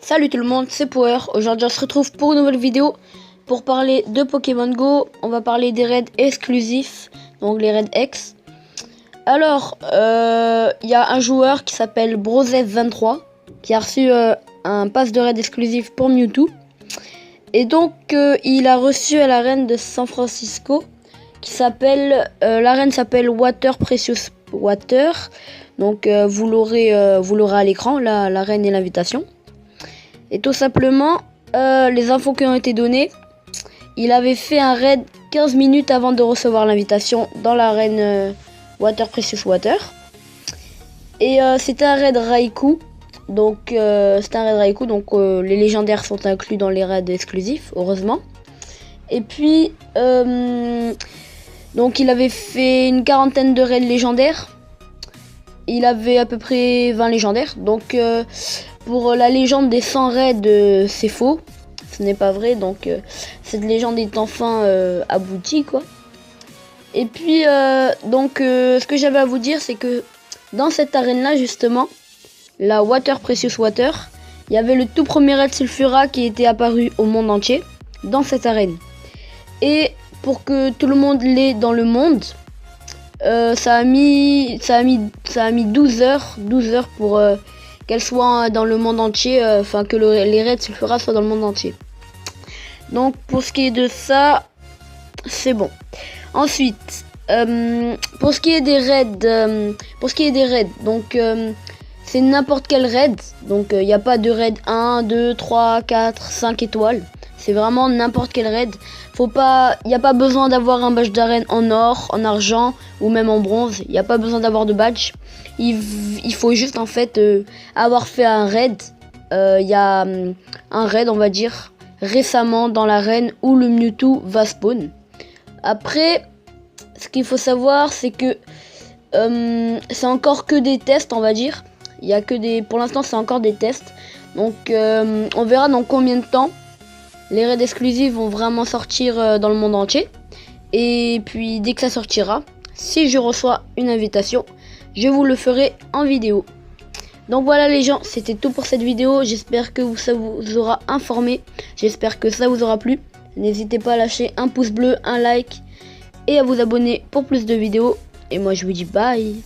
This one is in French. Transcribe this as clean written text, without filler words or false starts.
Salut tout le monde, c'est Power. Aujourd'hui on se retrouve pour une nouvelle vidéo pour parler de Pokémon Go. On va parler des raids exclusifs, donc les raids X. Alors, il y a un joueur qui s'appelle Brosef23 qui a reçu un pass de raid exclusif pour Mewtwo. Et donc il a reçu à l'arène de San Francisco qui s'appelle, l'arène s'appelle Water Precious Water. Donc vous l'aurez à l'écran, l'arène et l'invitation. Et tout simplement, les infos qui ont été données, il avait fait un raid 15 minutes avant de recevoir l'invitation dans l'arène Water Precious Water. Et c'était un raid Raikou. Donc les légendaires sont inclus dans les raids exclusifs, heureusement. Et puis, donc il avait fait une quarantaine de raids légendaires. Il avait à peu près 20 légendaires. Donc pour la légende des 100 raids, c'est faux. Ce n'est pas vrai. Donc cette légende est enfin aboutie, quoi. Et puis ce que j'avais à vous dire, c'est que dans cette arène là justement, la Water Precious Water, il y avait le tout premier raid Sulfura qui était apparu au monde entier dans cette arène. Et pour que tout le monde l'ait dans le monde, ça a mis 12 heures pour qu'elle soit dans le monde entier, que les raids Sulfura soient dans le monde entier. Donc pour ce qui est de ça, c'est bon. Ensuite, pour ce qui est des raids, donc c'est n'importe quel raid. Donc il n'y a pas de raid 1, 2, 3, 4, 5 étoiles. C'est vraiment n'importe quel raid. Il n'y a pas besoin d'avoir un badge d'arène en or, en argent ou même en bronze. Il n'y a pas besoin d'avoir de badge. Il faut juste en fait avoir fait un raid. Il y a un raid, on va dire, récemment dans l'arène où le Mewtwo va spawn. Après, ce qu'il faut savoir, c'est que c'est encore que des tests, on va dire. Il y a que pour l'instant, c'est encore des tests. Donc, on verra dans combien de temps les raids exclusifs vont vraiment sortir dans le monde entier. Et puis, dès que ça sortira, si je reçois une invitation, je vous le ferai en vidéo. Donc voilà les gens, c'était tout pour cette vidéo. J'espère que ça vous aura informé. J'espère que ça vous aura plu. N'hésitez pas à lâcher un pouce bleu, un like et à vous abonner pour plus de vidéos. Et moi, je vous dis bye.